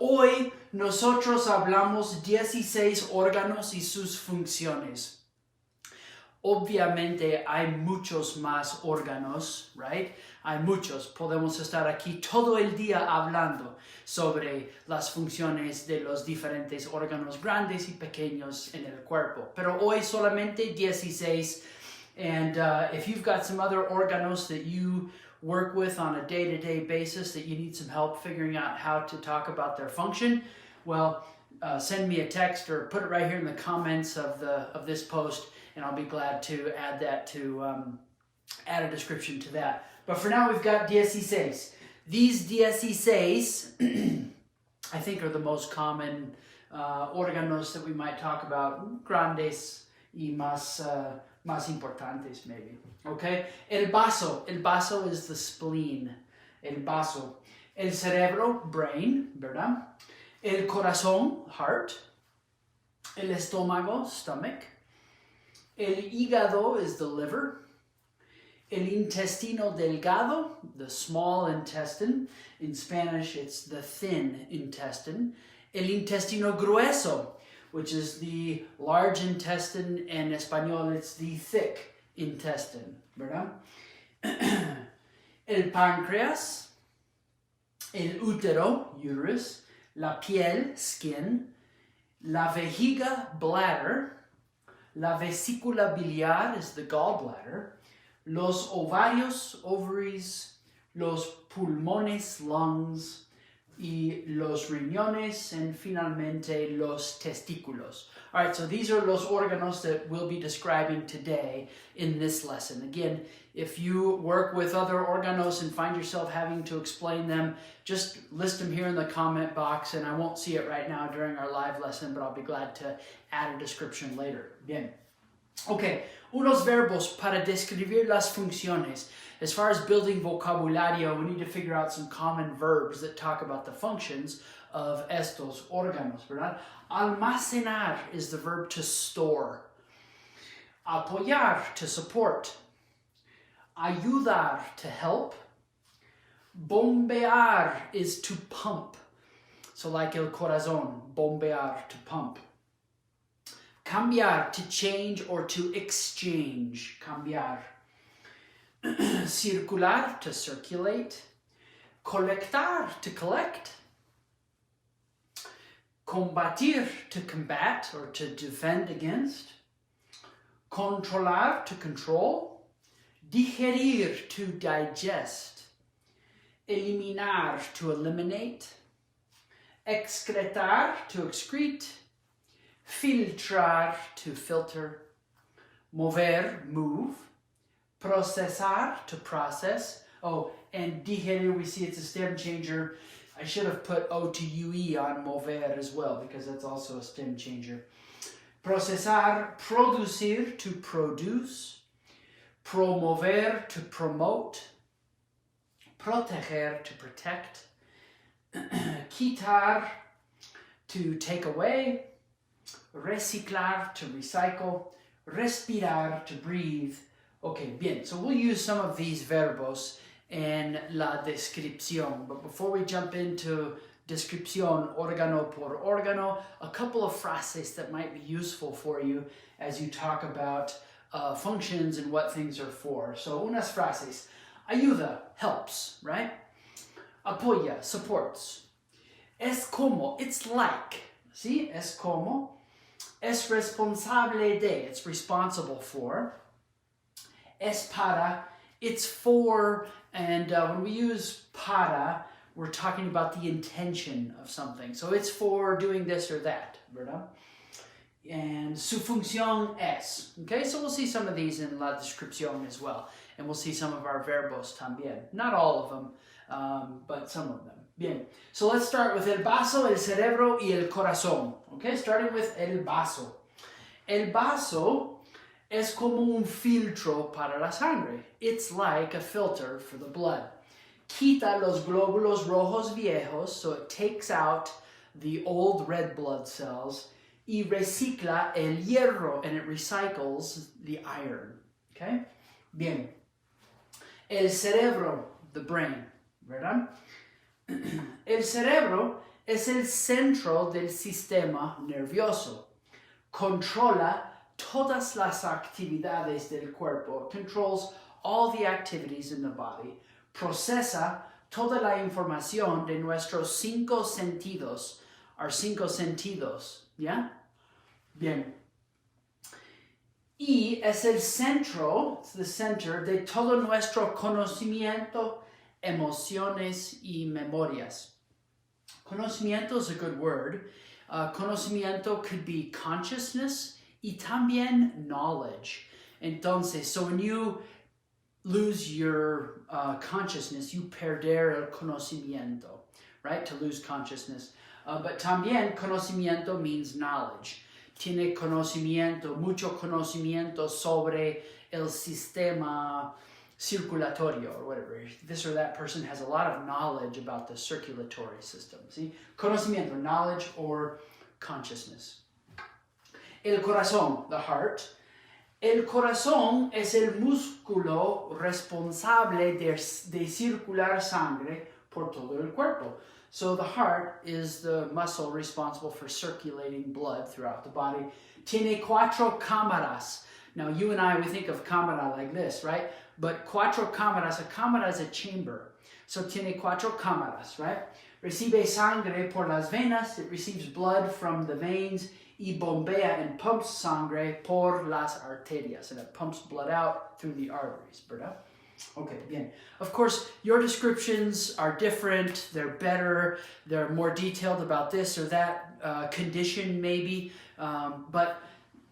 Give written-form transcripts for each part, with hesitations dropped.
Hoy nosotros hablamos 16 órganos y sus funciones. Obviamente hay muchos más órganos, right? Hay muchos. Podemos estar aquí todo el día hablando sobre las funciones de los diferentes órganos grandes y pequeños en el cuerpo. Pero hoy solamente 16. And if you've got some other órganos that you work with on a day-to-day basis that you need some help figuring out how to talk about their function, well, send me a text or put it right here in the comments of this post, and I'll be glad to add that to add a description to that. But for now, we've got 16. These 16, I think, are the most common órganos that we might talk about, grandes y más importantes, maybe. Okay? El baso is the spleen. El baso. El cerebro, brain, ¿verdad? El corazón, heart. El estómago, stomach. El hígado is the liver. El intestino delgado, the small intestine. In Spanish, it's the thin intestine. El intestino grueso, which is the large intestine. In Espanol, it's the thick intestine, ¿verdad? El páncreas. El útero, uterus. La piel, skin. La vejiga, bladder. La vesícula biliar is the gallbladder. Los ovarios, ovaries. Los pulmones, lungs. Y los riñones, and finalmente los testículos. All right, so these are los órganos that we'll be describing today in this lesson. Again, if you work with other órganos and find yourself having to explain them, just list them here in the comment box, and I won't see it right now during our live lesson, but I'll be glad to add a description later. Bien. Okay, unos verbos para describir las funciones. As far as building vocabulario, we need to figure out some common verbs that talk about the functions of estos órganos, ¿verdad? Almacenar is the verb to store. Apoyar, to support. Ayudar, to help. Bombear is to pump. So like el corazón, bombear, to pump. Cambiar, to change or to exchange. Cambiar. Circular, to circulate. Colectar, to collect. Combatir, to combat or to defend against. Controlar, to control. Digerir, to digest. Eliminar, to eliminate. Excretar, to excrete. Filtrar, to filter. Mover, move. Procesar, to process. Oh, and digerir, we see it's a stem changer. I should have put O-to-U-E on mover as well, because that's also a stem changer. Procesar, producir, to produce. Promover, to promote. Proteger, to protect. Quitar, to take away. Reciclar, to recycle. Respirar, to breathe. Okay, bien. So we'll use some of these verbos in la descripción. But before we jump into descripción órgano por órgano, a couple of frases that might be useful for you as you talk about functions and what things are for. So unas frases. Ayuda, helps, right? Apoya, supports. Es como, it's like. See? Es como. Es responsable de, it's responsible for. Es para, it's for, and when we use para, we're talking about the intention of something. So it's for doing this or that, ¿verdad? And su función es. Okay, so we'll see some of these in la descripción as well. And we'll see some of our verbos también. Not all of them, but some of them. Bien, so let's start with el vaso, el cerebro y el corazón. Okay, starting with el vaso. El vaso es como un filtro para la sangre. It's like a filter for the blood. Quita los glóbulos rojos viejos, so it takes out the old red blood cells. Y recicla el hierro, and it recycles the iron. Okay? Bien. El cerebro, the brain, ¿verdad? El cerebro es el centro del sistema nervioso. Controla todas las actividades del cuerpo, controls all the activities in the body, procesa toda la información de nuestros 5 sentidos, our 5 sentidos, ¿ya? Bien. Y es el centro, it's the center de todo nuestro conocimiento, emociones y memorias. Conocimiento is a good word. Conocimiento could be consciousness y también knowledge. Entonces, so when you lose your consciousness, you perder el conocimiento, right? To lose consciousness. But también conocimiento means knowledge. Tiene conocimiento, mucho conocimiento sobre el sistema circulatorio or whatever. This or that person has a lot of knowledge about the circulatory system. See? Conocimiento, knowledge or consciousness. El corazón, the heart. El corazón es el músculo responsable de circular sangre por todo el cuerpo. So the heart is the muscle responsible for circulating blood throughout the body. Tiene 4 cámaras. Now you and I, we think of cámara like this, right? But 4 cámaras, a cámara is a chamber. So tiene 4 cámaras, right? Recibe sangre por las venas, it receives blood from the veins, y bombea and pumps sangre por las arterias, and it pumps blood out through the arteries, ¿verdad? Okay, bien. Of course, your descriptions are different, they're better, they're more detailed about this or that condition maybe, but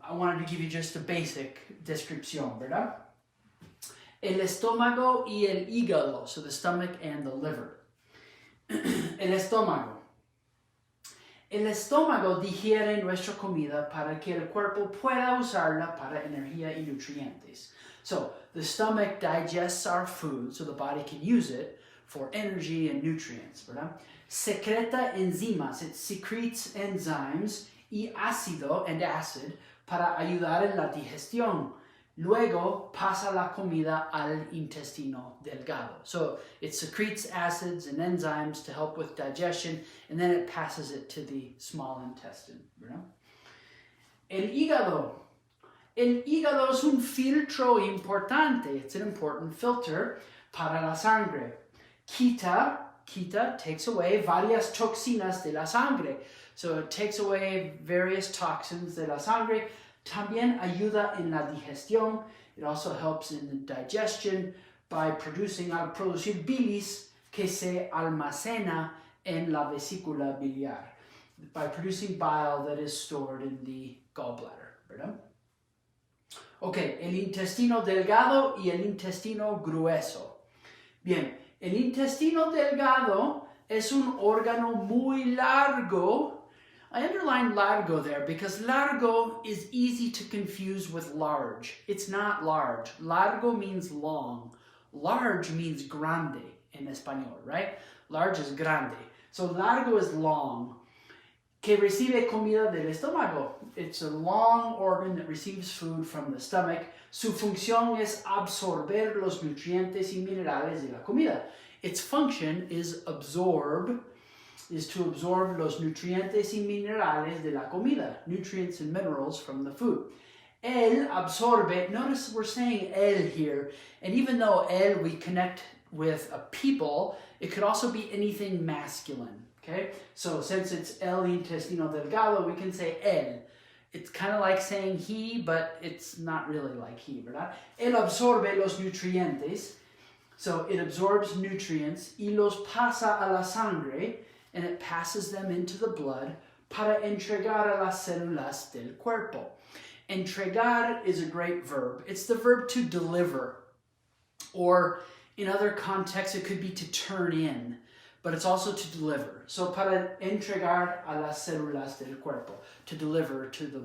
I wanted to give you just a basic descripción, ¿verdad? El estómago y el hígado, so the stomach and the liver. El estómago. El estómago digiere nuestra comida para que el cuerpo pueda usarla para energía y nutrientes. So, the stomach digests our food so the body can use it for energy and nutrients, ¿verdad? Secreta enzimas, it secretes enzymes y ácido and acid para ayudar en la digestión. Luego pasa la comida al intestino delgado. So it secretes acids and enzymes to help with digestion, and then it passes it to the small intestine. ¿Verdad? El hígado. El hígado es un filtro importante. It's an important filter para la sangre. Quita, takes away varias toxinas de la sangre. So it takes away various toxins de la sangre. También ayuda en la digestión. It also helps in the digestion by al producir bilis que se almacena en la vesícula biliar. By producing bile that is stored in the gallbladder, ¿verdad? Ok, el intestino delgado y el intestino grueso. Bien, el intestino delgado es un órgano muy largo. I underlined largo there because largo is easy to confuse with large. It's not large. Largo means long. Large means grande in español, right? Large is grande. So largo is long. Que recibe comida del estómago. It's a long organ that receives food from the stomach. Su función es absorber los nutrientes y minerales de la comida. Its function is to absorb los nutrientes y minerales de la comida, nutrients and minerals from the food. Él absorbe, notice we're saying él here, and even though él we connect with a people, it could also be anything masculine, okay? So since it's el intestino delgado, we can say él. It's kind of like saying he, but it's not really like he, ¿verdad? Él absorbe los nutrientes, so it absorbs nutrients, y los pasa a la sangre, and it passes them into the blood para entregar a las células del cuerpo. Entregar is a great verb. It's the verb to deliver, or in other contexts it could be to turn in, but it's also to deliver. So para entregar a las células del cuerpo, to deliver to the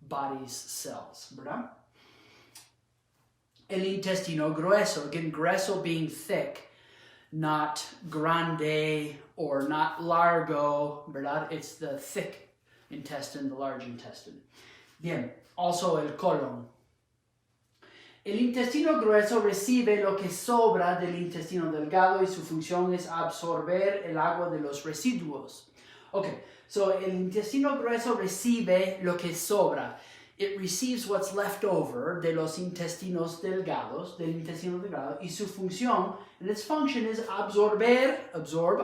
body's cells, ¿verdad? El intestino grueso, again, grueso being thick, not grande or not largo, ¿verdad? It's the thick intestine, the large intestine. Bien, also el colon. El intestino grueso recibe lo que sobra del intestino delgado y su función es absorber el agua de los residuos. Okay, so el intestino grueso recibe lo que sobra. It receives what's left over de los intestinos delgados, del intestino delgado, y su función, and its function is absorb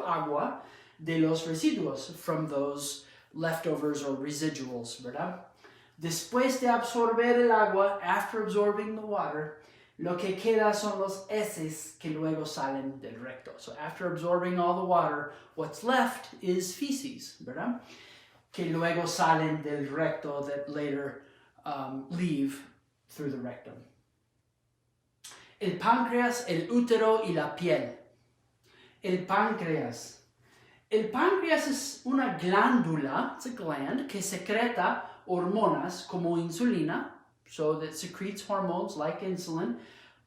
agua de los residuos, from those leftovers or residuals, ¿verdad? Después de absorber el agua, after absorbing the water, lo que queda son los heces que luego salen del recto. So after absorbing all the water, what's left is feces, ¿verdad? Que luego salen del recto that later leave through the rectum. El páncreas, el útero y la piel. El páncreas. El páncreas es una glándula, it's a gland, que secreta hormonas como insulina, so that secretes hormones like insulin,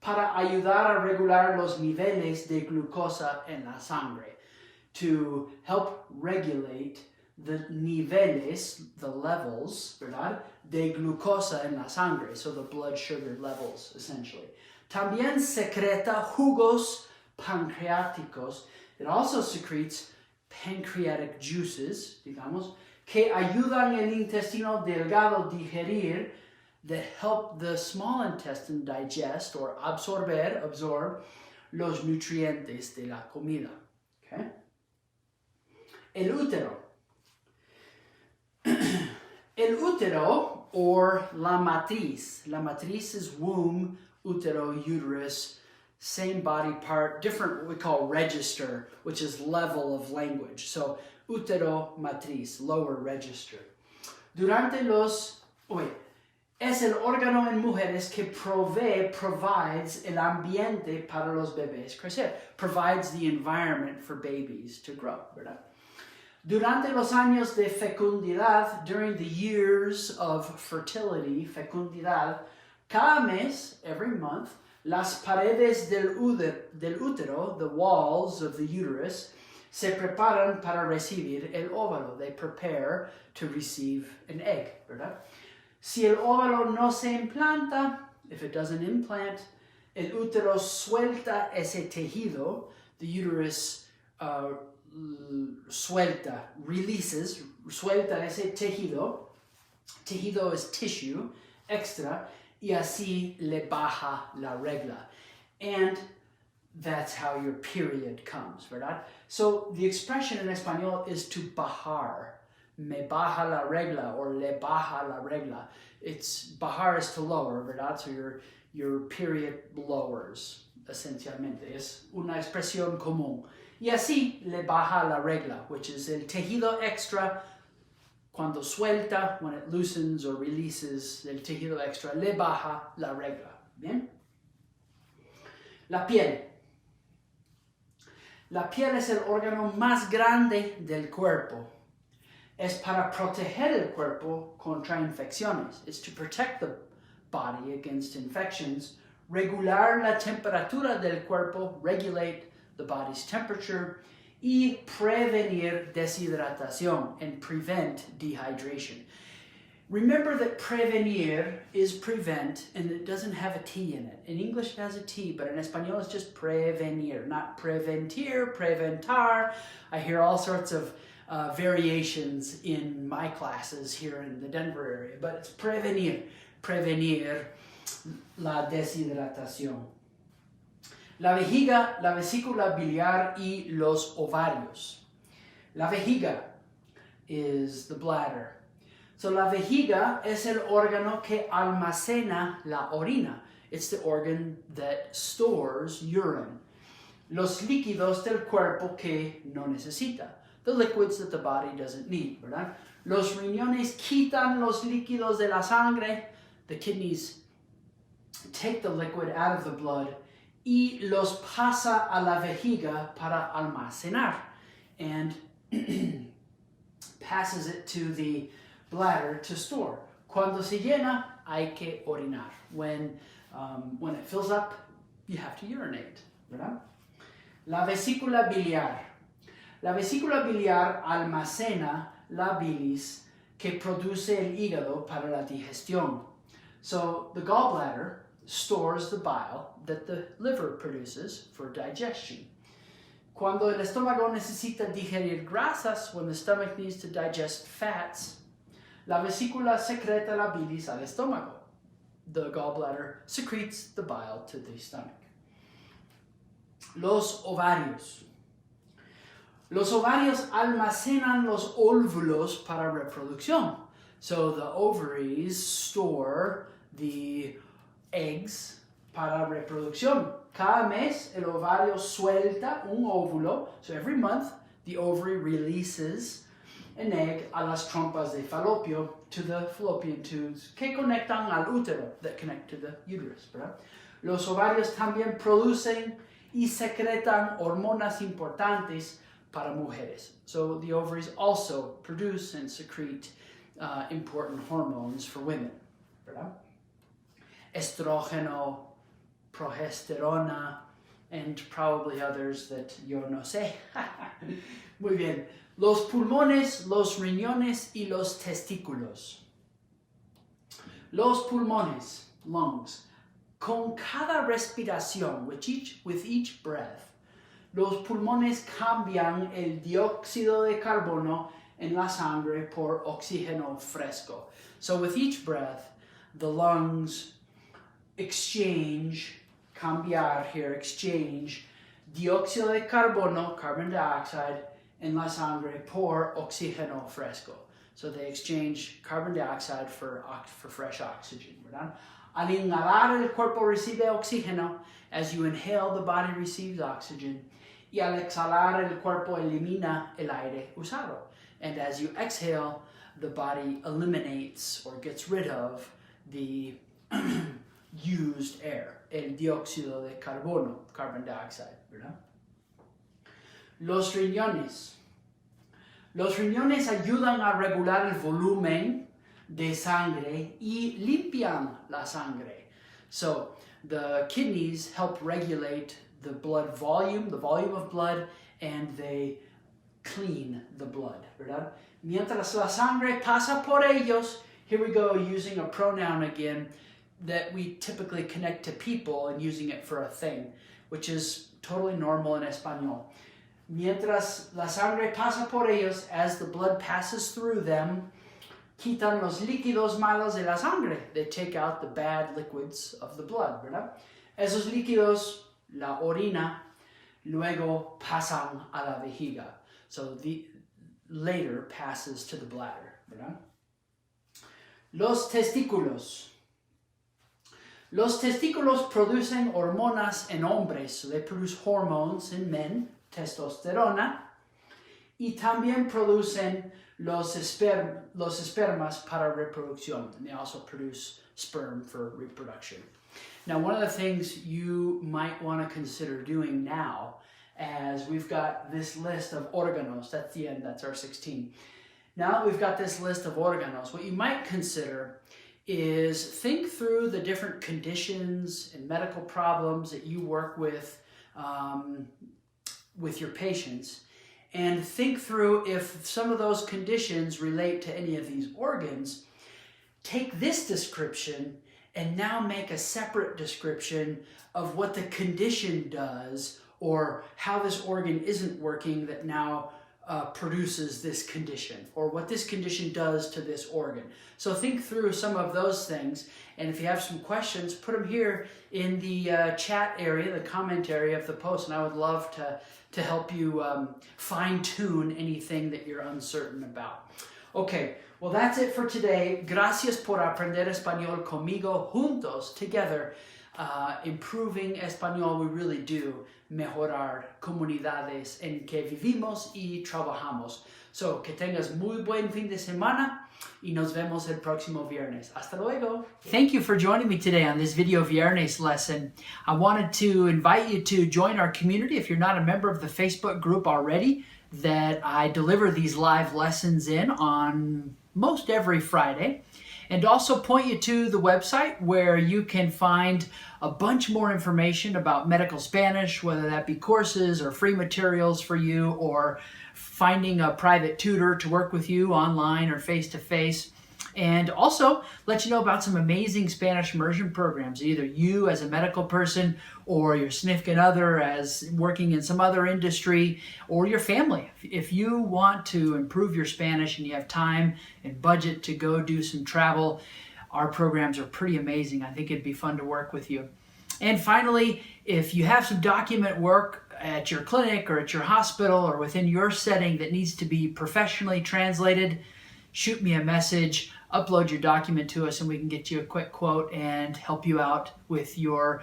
para ayudar a regular los niveles de glucosa en la sangre, to help regulate the niveles, the levels, ¿verdad?, de glucosa en la sangre, so the blood sugar levels, essentially. También secreta jugos pancreáticos. It also secretes pancreatic juices, digamos, que ayudan el intestino delgado digerir, that help the small intestine digest or absorb los nutrientes de la comida. Okay? El útero. El útero, or la matriz. La matriz is womb, útero, uterus, same body part, different what we call register, which is level of language. So, útero, matriz, lower register. Es el órgano en mujeres que provides el ambiente para los bebés crecer, provides the environment for babies to grow, ¿verdad? Durante los años de fecundidad, during the years of fertility, fecundidad, cada mes, every month, las paredes del útero, the walls of the uterus, se preparan para recibir el óvulo. They prepare to receive an egg, ¿verdad? Si el óvulo no se implanta, if it doesn't implant, el útero suelta ese tejido, the uterus suelta ese tejido. Tejido is tissue, extra, y así le baja la regla. And that's how your period comes, ¿verdad? So the expression in español is to bajar. Me baja la regla, or le baja la regla. It's bajar is to lower, ¿verdad? So your period lowers, esencialmente. Es una expresión común. Y así le baja la regla, which is el tejido extra, cuando suelta, when it loosens or releases el tejido extra, le baja la regla. ¿Bien? La piel. La piel es el órgano más grande del cuerpo. Es para proteger el cuerpo contra infecciones. It's to protect the body against infections. Regular la temperatura del cuerpo, regulate the body's temperature, y prevenir deshidratación, and prevent dehydration. Remember that prevenir is prevent, and it doesn't have a T in it. In English it has a T, but in Espanol it's just prevenir, not preventir, preventar. I hear all sorts of variations in my classes here in the Denver area, but it's prevenir la deshidratación. La vejiga, la vesícula biliar y los ovarios. La vejiga is the bladder. So la vejiga es el órgano que almacena la orina. It's the organ that stores urine. Los líquidos del cuerpo que no necesita. The liquids that the body doesn't need, ¿verdad? Los riñones quitan los líquidos de la sangre. The kidneys take the liquid out of the blood y los pasa a la vejiga para almacenar, and passes it to the bladder to store. Cuando se llena, hay que orinar. When it fills up, you have to urinate, ¿verdad? La vesícula biliar. La vesícula biliar almacena la bilis que produce el hígado para la digestión. So the gallbladder stores the bile that the liver produces for digestion. Cuando el estómago necesita digerir grasas, when the stomach needs to digest fats, la vesícula secreta la bilis al estómago. The gallbladder secretes the bile to the stomach. Los ovarios. Los ovarios almacenan los óvulos para reproducción. So the ovaries store the eggs para reproducción. Cada mes el ovario suelta un óvulo. So every month the ovary releases an egg a las trompas de falopio, to the fallopian tubes que conectan al útero, that connect to the uterus, ¿verdad? Los ovarios también producen y secretan hormonas importantes para mujeres. So the ovaries also produce and secrete important hormones for women, ¿verdad? Estrógeno, progesterona, and probably others that yo no sé. Muy bien. Los pulmones, los riñones y los testículos. Los pulmones, lungs. Con cada respiración, with each breath, los pulmones cambian el dióxido de carbono en la sangre por oxígeno fresco. So with each breath, the lungs exchange, cambiar here, exchange, dióxido de carbono, carbon dioxide, en la sangre por oxígeno fresco. So they exchange carbon dioxide for fresh oxygen, ¿verdad? Al inhalar, el cuerpo recibe oxígeno. As you inhale, the body receives oxygen. Y al exhalar, el cuerpo elimina el aire usado. And as you exhale, the body eliminates or gets rid of the used air, el dióxido de carbono, carbon dioxide, ¿verdad? Los riñones. Los riñones ayudan a regular el volumen de sangre y limpian la sangre. So the kidneys help regulate the blood volume, the volume of blood, and they clean the blood, ¿verdad? Mientras la sangre pasa por ellos, here we go using a pronoun again that we typically connect to people and using it for a thing, which is totally normal in Espanol. Mientras la sangre pasa por ellos, as the blood passes through them, quitan los líquidos malos de la sangre. They take out the bad liquids of the blood, ¿verdad? Esos líquidos, la orina, luego pasan a la vejiga. So the later passes to the bladder, ¿verdad? Los testículos. Los testículos producen hormonas en hombres. So they produce hormones in men, testosterona, y también producen los espermas para reproducción. And they also produce sperm for reproduction. Now, one of the things you might want to consider doing now, as we've got this list of órganos, that's the end, that's our 16. Now that we've got this list of órganos, what you might consider is think through the different conditions and medical problems that you work with your patients, and think through if some of those conditions relate to any of these organs. Take this description and now make a separate description of what the condition does or how this organ isn't working that now produces this condition, or what this condition does to this organ. So think through some of those things, and if you have some questions, put them here in the chat area, the comment area of the post, and I would love to help you fine-tune anything that you're uncertain about. Okay, well that's it for today. Gracias por aprender español conmigo, juntos, together. Improving español, we really do mejorar comunidades en que vivimos y trabajamos. So, que tengas muy buen fin de semana y nos vemos el próximo viernes. Hasta luego. Thank you for joining me today on this Video Viernes lesson. I wanted to invite you to join our community if you're not a member of the Facebook group already that I deliver these live lessons in on most every Friday. And also point you to the website where you can find a bunch more information about medical Spanish, whether that be courses or free materials for you, or finding a private tutor to work with you online or face-to-face. And also let you know about some amazing Spanish immersion programs, either you as a medical person or your significant other as working in some other industry, or your family. If you want to improve your Spanish and you have time and budget to go do some travel, our programs are pretty amazing. I think it'd be fun to work with you. And finally, if you have some document work at your clinic or at your hospital or within your setting that needs to be professionally translated, shoot me a message, upload your document to us, and we can get you a quick quote and help you out with your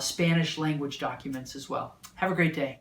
Spanish language documents as well. Have a great day.